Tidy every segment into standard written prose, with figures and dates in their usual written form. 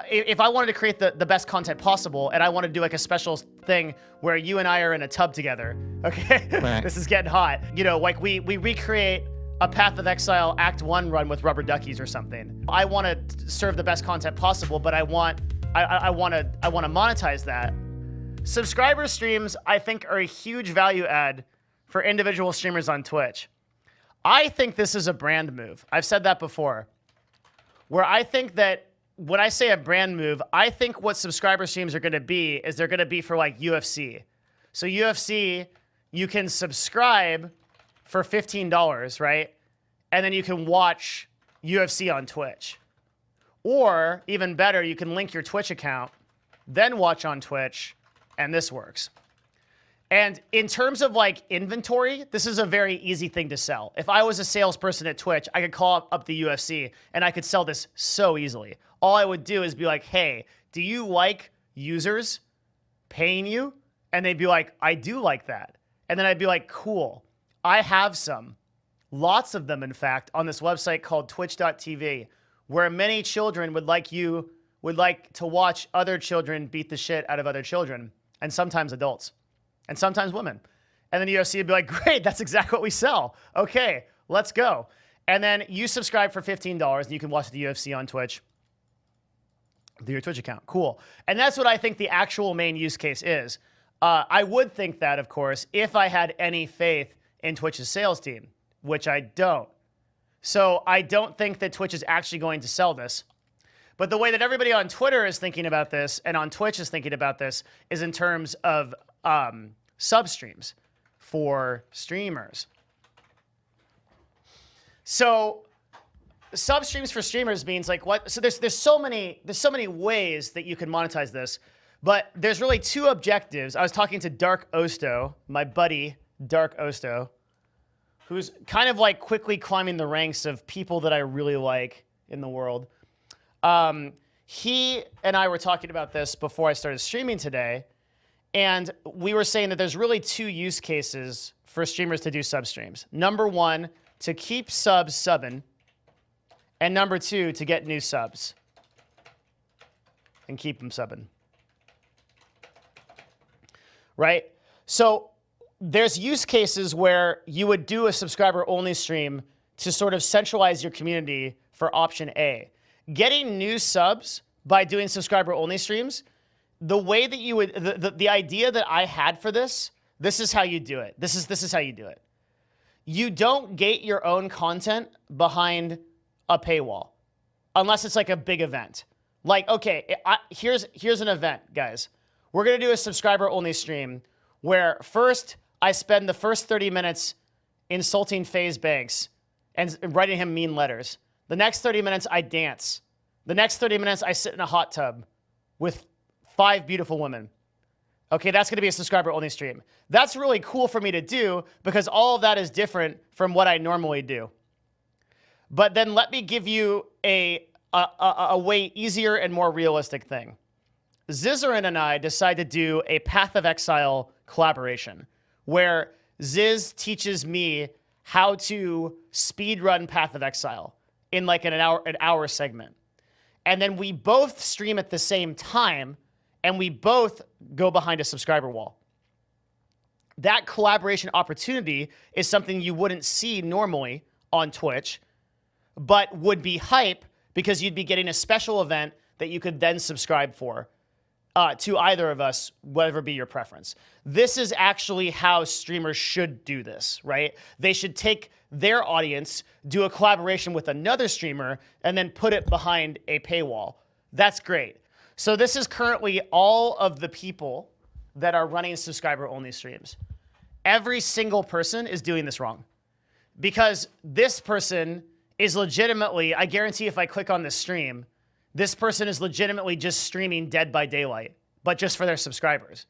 if I wanted to create the best content possible and I want to do like a special thing where you and I are in a tub together, okay? Right. This is getting hot. You know, like we recreate a Path of Exile Act 1 run with rubber duckies or something. I want to serve the best content possible, but I want to monetize that. Subscriber streams, I think, are a huge value add for individual streamers on Twitch. I think this is a brand move. I've said that before, where I think that when I say a brand move, I think what subscriber streams are going to be is they're going to be for like UFC. So UFC, you can subscribe for $15, right? And then you can watch UFC on Twitch. Or even better, you can link your Twitch account, then watch on Twitch, and this works. And in terms of like inventory, this is a very easy thing to sell. If I was a salesperson at Twitch, I could call up the UFC and I could sell this so easily. All I would do is be like, hey, do you like users paying you? And they'd be like, I do like that. And then I'd be like, cool. I have some, lots of them, in fact, on this website called twitch.tv, where many children would like to watch other children beat the shit out of other children, and sometimes adults, and sometimes women. And then the UFC would be like, great, that's exactly what we sell. Okay, let's go. And then you subscribe for $15, and you can watch the UFC on Twitch through your Twitch account. Cool. And that's what I think the actual main use case is. I would think that, of course, if I had any faith in Twitch's sales team, which I don't. So I don't think that Twitch is actually going to sell this. But the way that everybody on Twitter is thinking about this and on Twitch is thinking about this is in terms of sub streams for streamers. So sub streams for streamers means like what? So there's so many ways that you can monetize this, but there's really two objectives. I was talking to Dark Osto, my buddy Dark Osto, who's kind of like quickly climbing the ranks of people that I really like in the world. He and I were talking about this before I started streaming today, and we were saying that there's really two use cases for streamers to do sub streams. Number one, to keep subs subbing, and number two, to get new subs and keep them subbing. Right? So there's use cases where you would do a subscriber-only stream to sort of centralize your community for option A. Getting new subs by doing subscriber-only streams, the way that you would, the idea that I had for this is how you do it. This is how you do it. You don't gate your own content behind a paywall, unless it's like a big event. Like, okay, here's an event, guys. We're gonna do a subscriber-only stream where first I spend the first 30 minutes insulting FaZe Banks and writing him mean letters. The next 30 minutes I dance. The next 30 minutes I sit in a hot tub with 5 beautiful women. Okay, that's gonna be a subscriber-only stream. That's really cool for me to do because all of that is different from what I normally do. But then let me give you a way easier and more realistic thing. Zizaran and I decided to do a Path of Exile collaboration where Ziz teaches me how to speedrun Path of Exile in like an hour segment. And then we both stream at the same time and we both go behind a subscriber wall. That collaboration opportunity is something you wouldn't see normally on Twitch, but would be hype because you'd be getting a special event that you could then subscribe for to either of us, whatever be your preference. This is actually how streamers should do this, right? They should take their audience, do a collaboration with another streamer, and then put it behind a paywall. That's great. So this is currently all of the people that are running subscriber-only streams. Every single person is doing this wrong. Because this person is legitimately, I guarantee if I click on this stream, this person is legitimately just streaming Dead by Daylight, but just for their subscribers.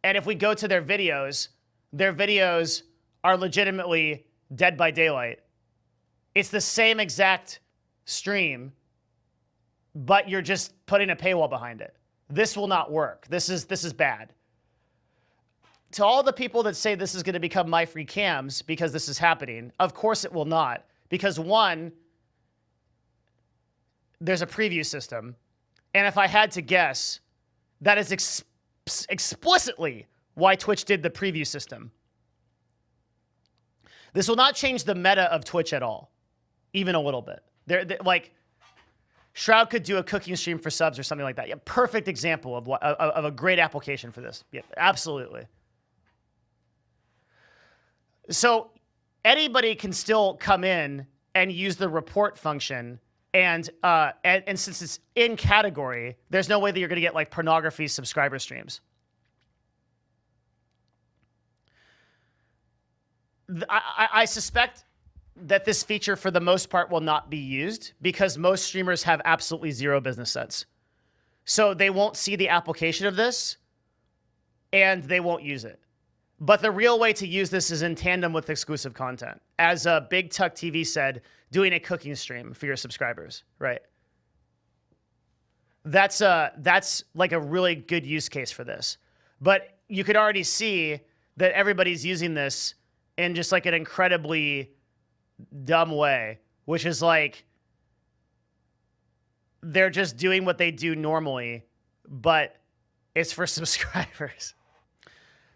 And if we go to their videos are legitimately Dead by Daylight. It's the same exact stream, but you're just putting a paywall behind it. This will not work. This is bad. To all the people that say this is going to become my free cams because this is happening, of course it will not. Because one, there's a preview system. And if I had to guess, that is explicitly why Twitch did the preview system. This will not change the meta of Twitch at all, even a little bit. Like, Shroud could do a cooking stream for subs or something like that. Yeah, perfect example of a great application for this. Yeah, absolutely. So anybody can still come in and use the report function, and since it's in category, there's no way that you're going to get like pornography subscriber streams. I suspect that this feature for the most part will not be used because most streamers have absolutely zero business sense. So they won't see the application of this and they won't use it. But the real way to use this is in tandem with exclusive content. As Big Tuck TV said, doing a cooking stream for your subscribers, right? That's like a really good use case for this. But you could already see that everybody's using this in just like an incredibly dumb way, which is like they're just doing what they do normally, but it's for subscribers.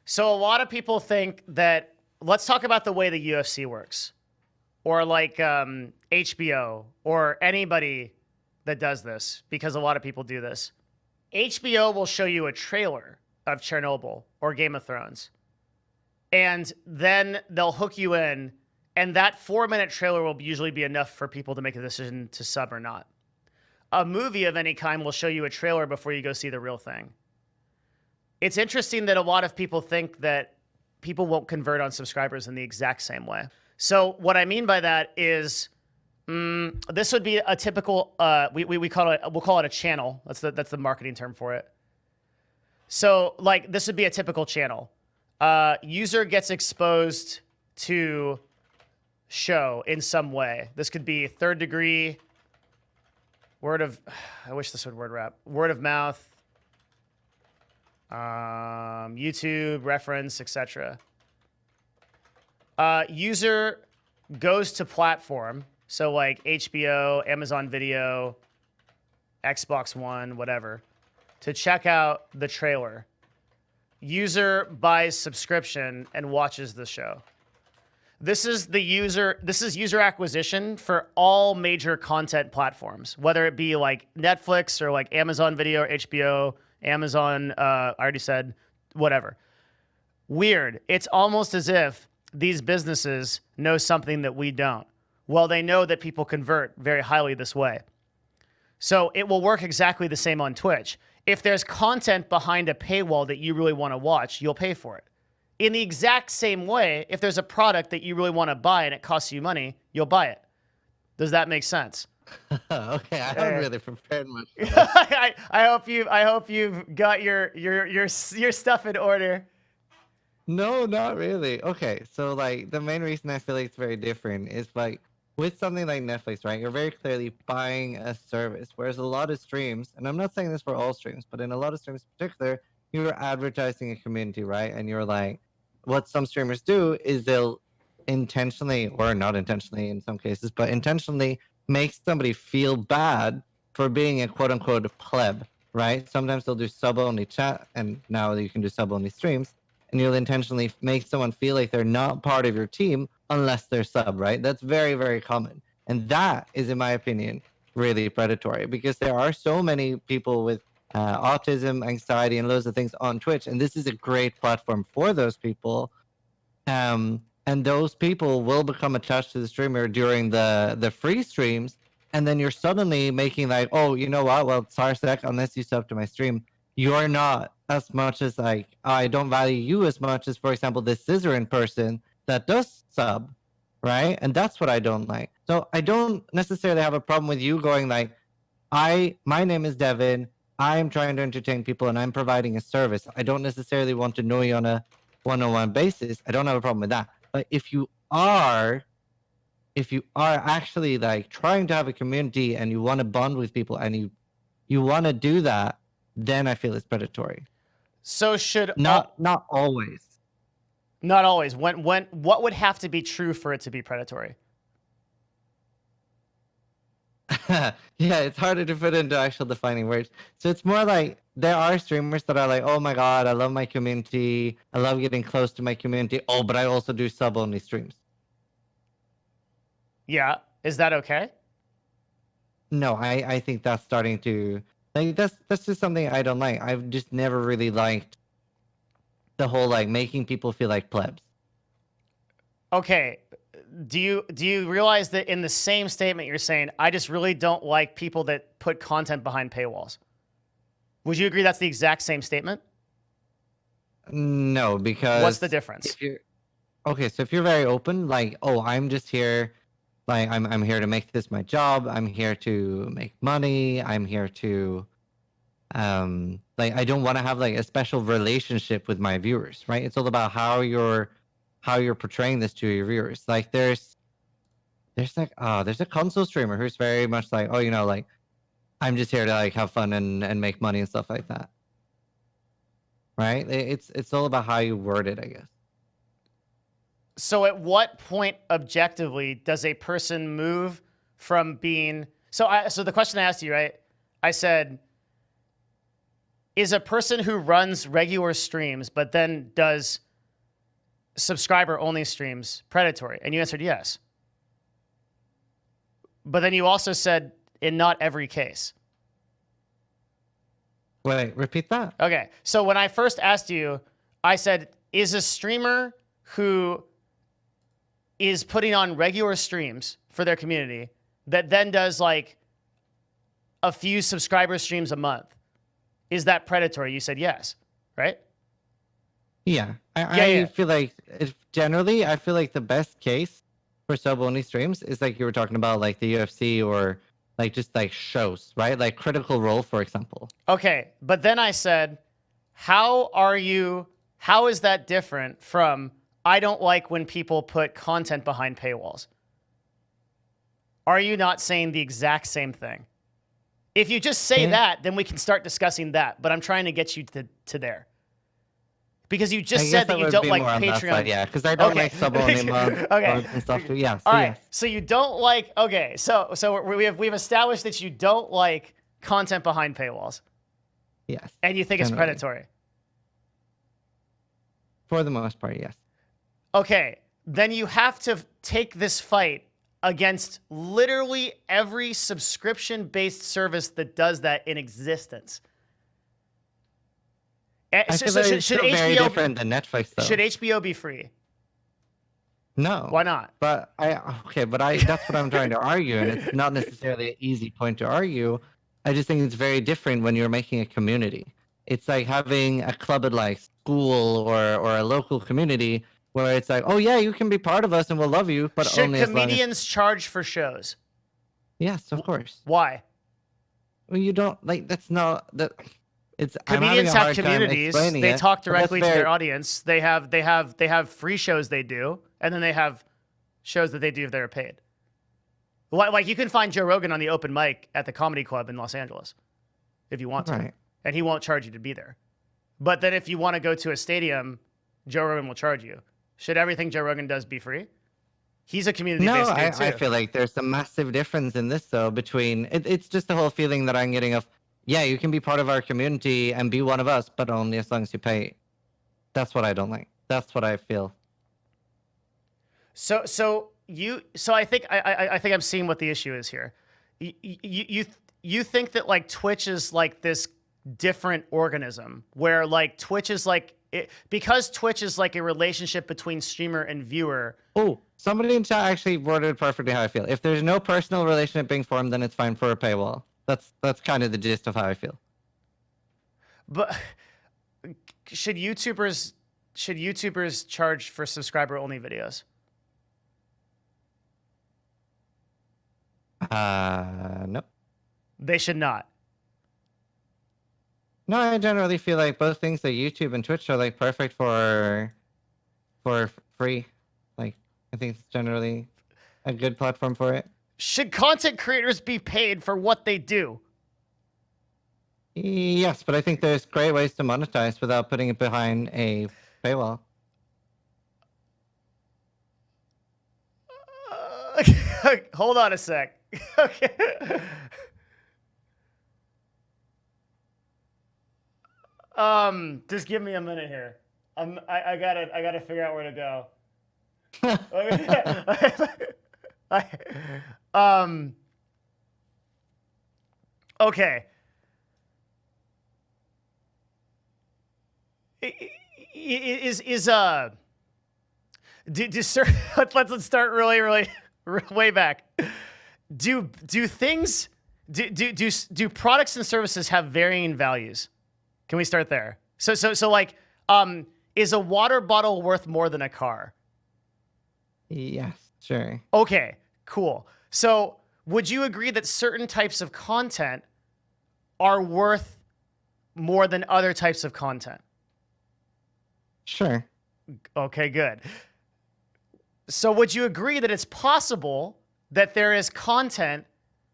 So a lot of people think that, let's talk about the way the UFC works, or like HBO, or anybody that does this, because a lot of people do this. HBO will show you a trailer of Chernobyl or Game of Thrones, and then they'll hook you in, and that 4-minute trailer will usually be enough for people to make a decision to sub or not. A movie of any kind will show you a trailer before you go see the real thing. It's interesting that a lot of people think that people won't convert on subscribers in the exact same way. So what I mean by that is, this would be a typical, we'll call it a channel. That's the marketing term for it. So like this would be a typical channel. User gets exposed to show in some way. This could be third degree, I wish this would word of mouth, YouTube, reference, etc. User goes to platform, so like HBO, Amazon Video, Xbox One, whatever, to check out the trailer. User buys subscription and watches the show. This is user acquisition for all major content platforms, whether it be like Netflix or like Amazon Video or HBO, Amazon, I already said, whatever. Weird. It's almost as if these businesses know something that we don't. Well, they know that people convert very highly this way. So it will work exactly the same on Twitch. If there's content behind a paywall that you really want to watch, you'll pay for it. In the exact same way, if there's a product that you really want to buy and it costs you money, you'll buy it. Does that make sense? Okay, I haven't really prepared much. I hope you've got your stuff in order. No, not really. Okay, so like the main reason I feel like it's very different is like with something like Netflix, right? You're very clearly buying a service, whereas a lot of streams, and I'm not saying this for all streams, but in a lot of streams in particular, you're advertising a community, right? And you're like, what some streamers do is they'll intentionally, or not intentionally in some cases, but intentionally make somebody feel bad for being a quote unquote pleb, right? Sometimes they'll do sub only chat, and now you can do sub only streams, and you'll intentionally make someone feel like they're not part of your team unless they're sub, right? That's very, very common. And that is, in my opinion, really predatory, because there are so many people with autism, anxiety, and loads of things on Twitch, and this is a great platform for those people. And those people will become attached to the streamer during the free streams, and then you're suddenly making like, oh, you know what? Well, Sarsec, unless you sub to my stream, you're not as much as like, I don't value you as much as, for example, this Zizaran person that does sub, right? And that's what I don't like. So I don't necessarily have a problem with you going like, my name is Devin, I'm trying to entertain people and I'm providing a service. I don't necessarily want to know you on a one-on-one basis. I don't have a problem with that. But if you are actually like trying to have a community and you want to bond with people and you want to do that, then I feel it's predatory. So should not always. Not always. When what would have to be true for it to be predatory? Yeah, it's harder to put into actual defining words. So it's more like there are streamers that are like, oh my god, I love my community. I love getting close to my community. Oh, but I also do sub-only streams. Yeah. Is that okay? No, I think that's starting to like that's just something I don't like. I've just never really liked the whole like making people feel like plebs. Okay. Do you realize that in the same statement you're saying, I just really don't like people that put content behind paywalls? Would you agree that's the exact same statement? No, because What's the difference? if you're okay, so if you're very open, like, oh, I'm just here, like I'm here to make this my job. I'm here to make money. I'm here to like I don't want to have like a special relationship with my viewers, right? It's all about how you're portraying this to your viewers. Like there's like there's a console streamer who's very much like, oh, you know, like I'm just here to like have fun and make money and stuff like that. Right? It's all about how you word it, I guess. So at what point objectively does a person move from being so the question I asked you, right? I said, is a person who runs regular streams but then does subscriber only streams predatory? And you answered yes. But then you also said in not every case. Wait, repeat that. Okay. So when I first asked you, I said, is a streamer who is putting on regular streams for their community that then does like a few subscriber streams a month, is that predatory? You said yes, right? Yeah. I feel like generally, I feel like the best case for sub-only streams is like you were talking about, like the UFC or like just like shows, right? Like Critical Role, for example. Okay, but then I said, how is that different from I don't like when people put content behind paywalls? Are you not saying the exact same thing? If you just say that, then we can start discussing that. But I'm trying to get you to there. Because you just said that you don't like Patreon. Yeah, because I don't like sub-only mods and stuff too. Yeah. All right. So you don't like. Okay. So we've established that you don't like content behind paywalls. Yes. And you think it's predatory. For the most part, yes. Okay. Then you have to take this fight against literally every subscription-based service that does that in existence. I feel like it's still very different than Netflix, though. Should HBO be free? No. Why not? But that's what I'm trying to argue, and it's not necessarily an easy point to argue. I just think it's very different when you're making a community. It's like having a club at like school or a local community where it's like, oh yeah, you can be part of us and we'll love you, but should only comedians charge for shows? Yes, of course. Why? Well, you don't like. That's not that. It's comedians have communities. They talk directly to their audience. They have free shows they do, and then they have shows that they do if they're paid. Like you can find Joe Rogan on the open mic at the Comedy Club in Los Angeles, if you want to, and he won't charge you to be there. But then if you want to go to a stadium, Joe Rogan will charge you. Should everything Joe Rogan does be free? He's a community-based dude too. I feel like there's a massive difference in this though between it's just the whole feeling that I'm getting of. Yeah, you can be part of our community and be one of us, but only as long as you pay. That's what I don't like. That's what I feel. So I think I'm seeing what the issue is here. You think that like Twitch is like this different organism where like Twitch is like because Twitch is like a relationship between streamer and viewer. Oh, somebody in chat actually worded perfectly how I feel. If there's no personal relationship being formed, then it's fine for a paywall. That's kind of the gist of how I feel. But should YouTubers charge for subscriber only videos? No. They should not. No, I generally feel like both things that YouTube and Twitch are like perfect for free. Like I think it's generally a good platform for it. Should content creators be paid for what they do? Yes, but I think there's great ways to monetize without putting it behind a paywall. Hold on a sec. Okay. Just give me a minute here. I gotta figure out where to go. um. Okay. Is do let's start really way back. Do things do products and services have varying values? Can we start there? So like is a water bottle worth more than a car? Yes, sure. Okay, cool. So would you agree that certain types of content are worth more than other types of content? Sure. Okay, good. So would you agree that it's possible that there is content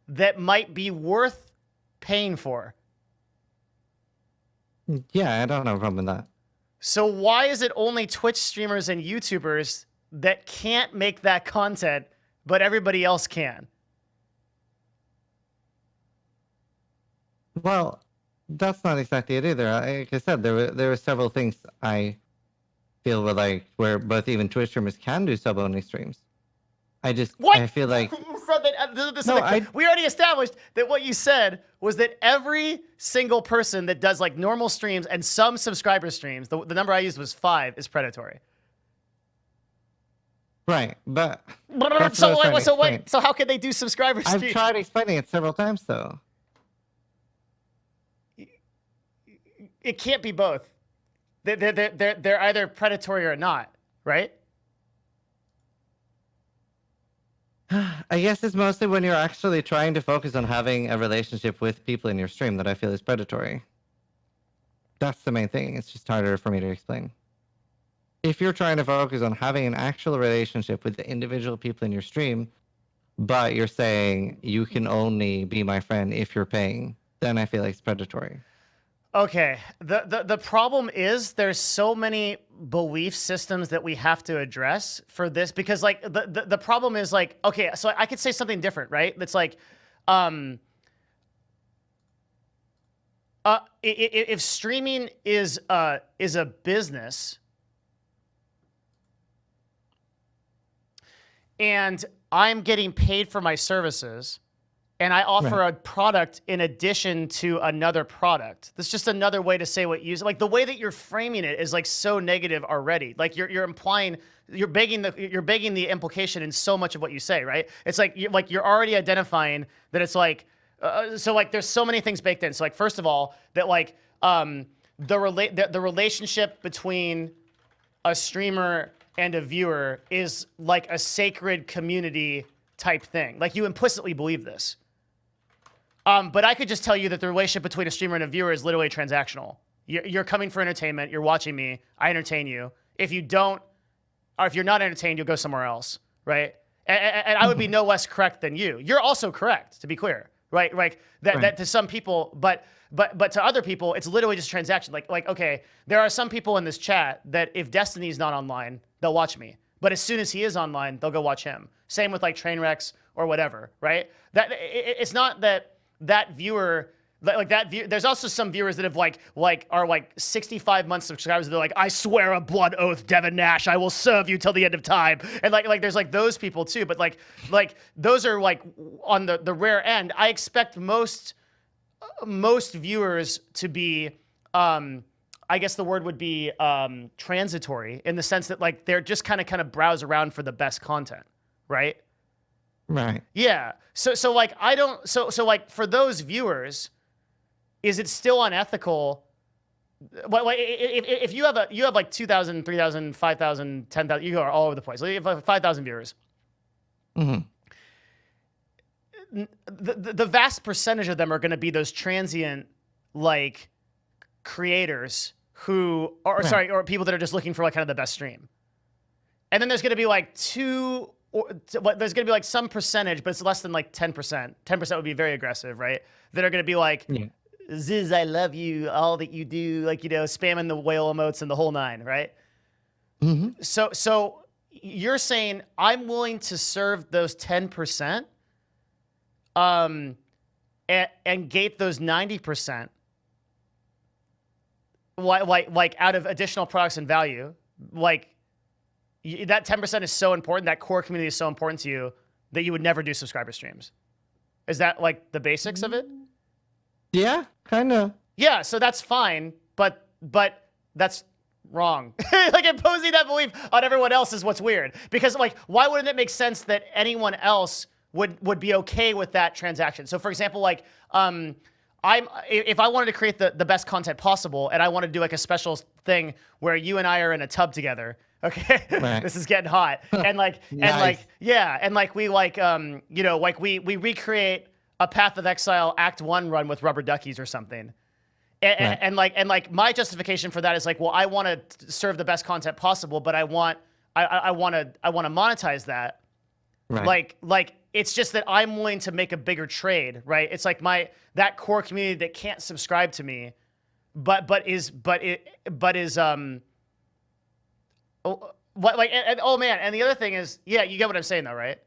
that might be worth paying for? Yeah, I don't have a problem with that. So why is it only Twitch streamers and YouTubers that can't make that content, but everybody else can? Well, that's not exactly it either. Like I said, there were several things I feel where both even Twitch streamers can do sub-only streams. What? I feel like You said that, we already established that what you said was that every single person that does like normal streams and some subscriber streams, the number I used was 5, is predatory. right, but So how can they do subscriber streams? I've tried explaining it several times though. It can't be both. They're either predatory or not, right? I guess it's mostly when you're actually trying to focus on having a relationship with people in your stream that I feel is predatory. That's the main thing. It's just harder for me to explain. If you're trying to focus on having an actual relationship with the individual people in your stream, but you're saying you can only be my friend if you're paying, then I feel like it's predatory. Okay. The problem is there's so many belief systems that we have to address for this, because like the problem is like, okay, so I could say something different, right? That's like, if streaming is a business and I'm getting paid for my services, and I offer a product in addition to another product. That's just another way to say what you like. The way that you're framing it is like so negative already. Like you're implying, you're begging the implication in so much of what you say, right? It's like you're already identifying that it's like so like there's so many things baked in. So like first of all, that like the relationship between a streamer and a viewer is like a sacred community type thing. Like you implicitly believe this. But I could just tell you that the relationship between a streamer and a viewer is literally transactional. You're coming for entertainment. You're watching me. I entertain you. If you don't, or if you're not entertained, you'll go somewhere else, right? And I would be no less correct than you. You're also correct, to be clear, right? Like that to some people, but to other people, it's literally just a transaction. Like okay, there are some people in this chat that if Destiny's not online, they'll watch me. But as soon as he is online, they'll go watch him. Same with like Trainwrecks or whatever, right? It's not that viewer, there's also some viewers that have are 65 months subscribers. They're like, I swear a blood oath, Devin Nash, I will serve you till the end of time. And like there's like those people too. But like those are like on the rare end. I expect most viewers to be, I guess the word would be transitory, in the sense that like they're just kind of browse around for the best content, right? Right. Yeah. So like I don't so like for those viewers, is it still unethical? Like if you have like 2,000, 3,000, 5,000, 10,000, you are all over the place. Like you have 5,000 viewers. Mm-hmm. The vast percentage of them are going to be those transient like creators who or people that are just looking for like kind of the best stream. And then there's going to be like there's going to be like some percentage, but it's less than like 10%. 10% would be very aggressive, right? That are going to be like, Ziz, I love you, all that you do, like, you know, spamming the whale emotes and the whole nine, right? Mm-hmm. So you're saying I'm willing to serve those 10% and gate those 90%, like out of additional products and value, like that 10% is so important, that core community is so important to you that you would never do subscriber streams. Is that like the basics of it? Yeah, kind of. Yeah, so that's fine, but that's wrong. Like imposing that belief on everyone else is what's weird. Because like, why wouldn't it make sense that anyone else would be okay with that transaction? So for example, like if I wanted to create the best content possible and I want to do like a special thing where you and I are in a tub together, okay, Right. this is getting hot, and like Nice. and like yeah, and like we like you know, like we recreate a Path of Exile Act 1 run with rubber duckies or something. And, Right. and like my justification for that is like, well, I want to serve the best content possible, but I want to monetize that. Right. Like it's just that I'm willing to make a bigger trade, right? It's like that core community that can't subscribe to me, but is what like and, oh man, and the other thing is, yeah, you get what I'm saying though, right?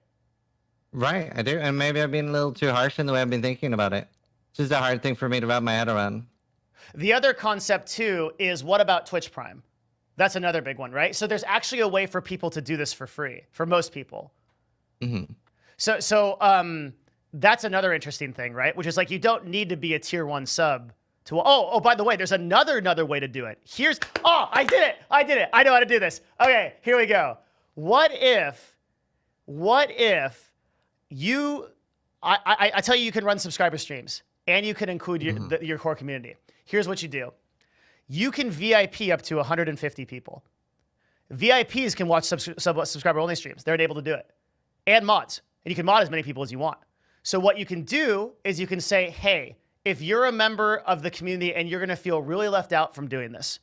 Right, I do. And maybe I've been a little too harsh in the way I've been thinking about it. It's just a hard thing for me to wrap my head around. The other concept too is, what about Twitch Prime? That's another big one, right? So there's actually a way for people to do this for free, for most people. Mm-hmm. So that's another interesting thing, right? Which is like, you don't need to be a tier 1 sub to, oh, by the way, there's another way to do it. I did it. I know how to do this. Okay, here we go. What if I tell you can run subscriber streams and you can include your core community. Here's what you do. You can VIP up to 150 people. VIPs can watch subscriber only streams. They're able to do it. And mods. And you can mod as many people as you want. So what you can do is you can say, hey, if you're a member of the community and you're going to feel really left out from doing this,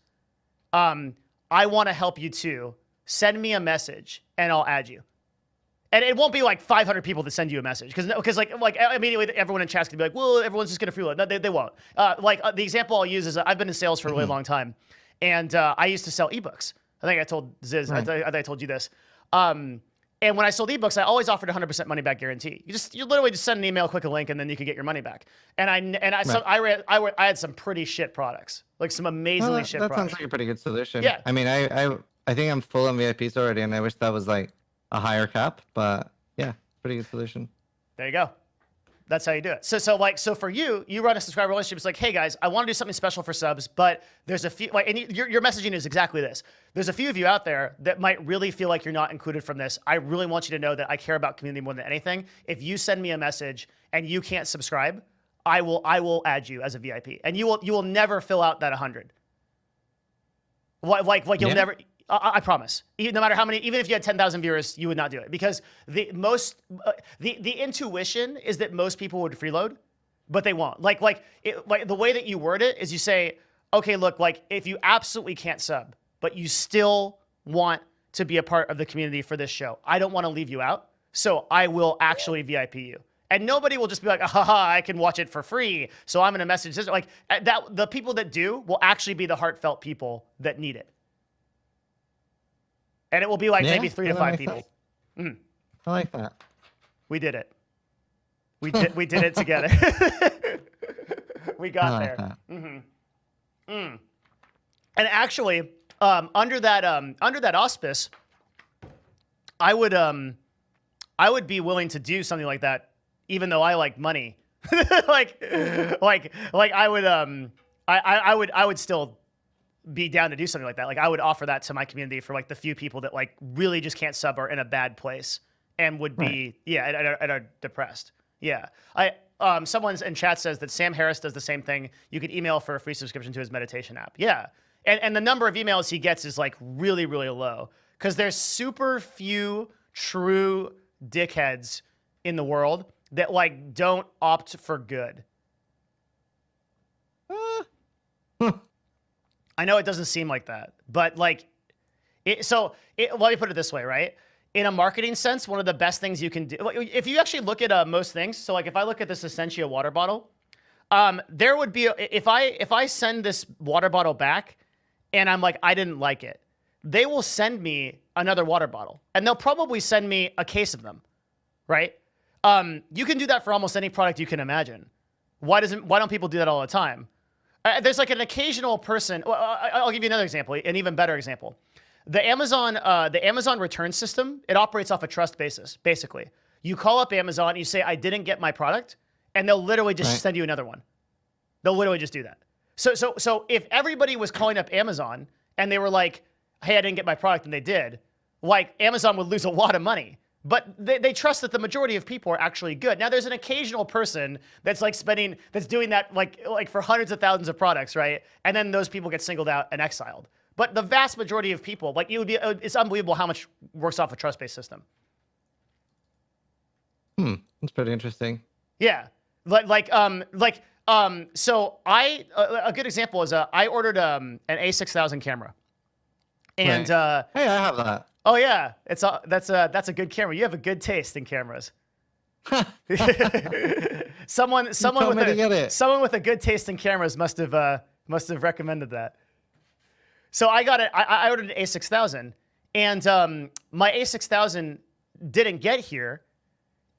I want to help you too. Send me a message and I'll add you. And it won't be like 500 people that send you a message, because like immediately everyone in chat's gonna be like, well, everyone's just gonna freeload. No, they won't. The example I'll use is, I've been in sales for a really long time, and I used to sell ebooks. I think I told Ziz, I think I told you this. And when I sold ebooks, I always offered 100% money back guarantee. You literally just send an email, click a link, and then you can get your money back. And I had some pretty shit products, like some amazingly shit that products. sounds like a pretty good solution. Yeah. I mean, I think I'm full on VIPs already, and I wish that was like a higher cap, but yeah, pretty good solution. There you go. That's how you do it. So for you run a subscriber relationship. It's like, hey guys, I want to do something special for subs, but there's a few, like, and your messaging is exactly this. There's a few of you out there that might really feel like you're not included from this. I really want you to know that I care about community more than anything. If you send me a message and you can't subscribe, I will add you as a VIP, and you will never fill out that 100. Like you'll never. I promise. No matter how many, even if you had 10,000 viewers, you would not do it, because the intuition is that most people would freeload, but they won't. Like the way that you word it is, you say, okay, look, like if you absolutely can't sub, but you still want to be a part of the community for this show, I don't want to leave you out, so I will actually VIP you. And nobody will just be like, haha, I can watch it for free, so I'm going to message this. Like that, the people that do will actually be the heartfelt people that need it. And it will be like maybe 3 to 5 people. I like that. We did it. We did it together. We got there. And actually, under that auspice, I would be willing to do something like that, even though I like money. like I would still be down to do something like that. Like I would offer that to my community for like the few people that like really just can't sub, or in a bad place and would be and are depressed. Yeah. Someone in chat says that Sam Harris does the same thing. You could email for a free subscription to his meditation app. Yeah. And the number of emails he gets is like really, really low, because there's super few true dickheads in the world that like don't opt for good. I know it doesn't seem like that, but like, let me put it this way, right? In a marketing sense, one of the best things you can do, if you actually look at most things, so like if I look at this Essentia water bottle, there would be, if I send this water bottle back and I'm like, I didn't like it, they will send me another water bottle, and they'll probably send me a case of them, right? You can do that for almost any product you can imagine. Why don't people do that all the time? There's like an occasional person. Well, I'll give you another example, an even better example. The Amazon return system, it operates off a trust basis. Basically, you call up Amazon and you say, "I didn't get my product," and they'll literally just send you another one. They'll literally just do that. So if everybody was calling up Amazon and they were like, "Hey, I didn't get my product," and they did, like Amazon would lose a lot of money. But they trust that the majority of people are actually good. Now, there's an occasional person that's like that's doing that like for hundreds of thousands of products, right? And then those people get singled out and exiled. But the vast majority of people, like it's unbelievable how much works off a trust-based system. That's pretty interesting. Yeah, so a good example is I ordered an A6000 camera, and hey, I have that. Oh yeah, that's a good camera. You have a good taste in cameras. someone with a good taste in cameras must have recommended that. So I got it. I ordered an A6000, and my A6000 didn't get here,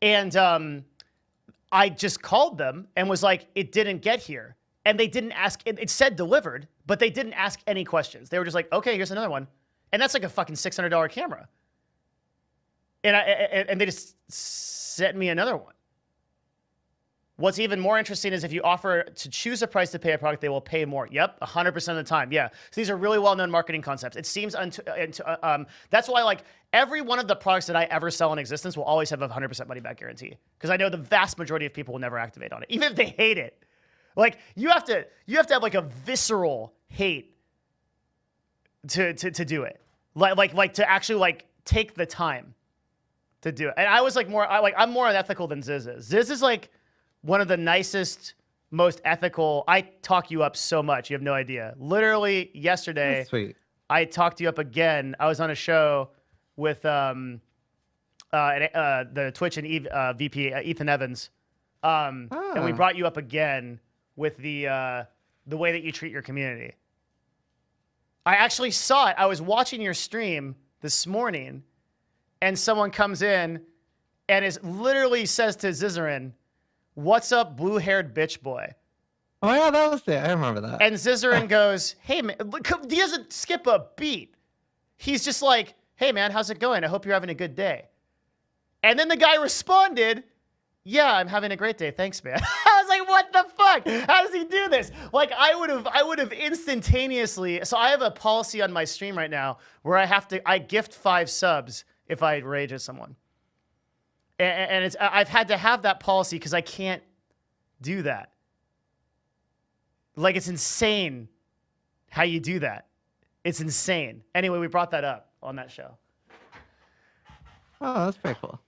and I just called them and was like, "It didn't get here," and they didn't ask. It said delivered, but they didn't ask any questions. They were just like, "Okay, here's another one." And that's like a fucking $600 camera. And they just sent me another one. What's even more interesting is if you offer to choose a price to pay a product, they will pay more. Yep, 100% of the time. Yeah. So these are really well-known marketing concepts. It seems that's why like every one of the products that I ever sell in existence will always have a 100% money back guarantee, because I know the vast majority of people will never activate on it, even if they hate it. Like you have to have like a visceral hate to do it. Like to actually like take the time to do it. And I was like I'm more unethical than Ziz is. Ziz is like one of the nicest, most ethical. I talk you up so much, you have no idea. Literally yesterday, that's sweet. I talked you up again. I was on a show with the Twitch and VP Ethan Evans, and we brought you up again with the way that you treat your community. I actually saw it. I was watching your stream this morning, and someone comes in and literally says to Zizaran, "What's up, blue-haired bitch boy?" Oh yeah, that was it. I remember that. And Zizaran goes, "Hey man," he doesn't skip a beat. He's just like, "Hey man, how's it going? I hope you're having a good day." And then the guy responded, "Yeah, I'm having a great day. Thanks, man." I was like, "What the fuck? How does he do this?" Like, I would have instantaneously. So I have a policy on my stream right now where I gift 5 subs if I rage at someone, and I've had to have that policy because I can't do that. Like, it's insane how you do that. It's insane. Anyway, we brought that up on that show. Oh, that's pretty cool.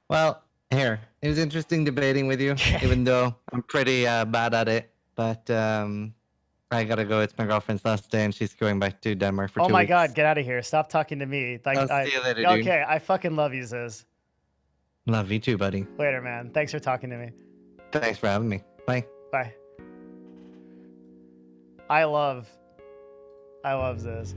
Well, here, it was interesting debating with you, even though I'm pretty bad at it. But I gotta go. It's my girlfriend's last day, and she's going back to Denmark for 2 weeks. Oh my God, get out of here. Stop talking to me. Like, I'll see you later, dude. Okay, I fucking love you, Ziz. Love you too, buddy. Later, man. Thanks for talking to me. Thanks for having me. Bye. Bye. I love Ziz.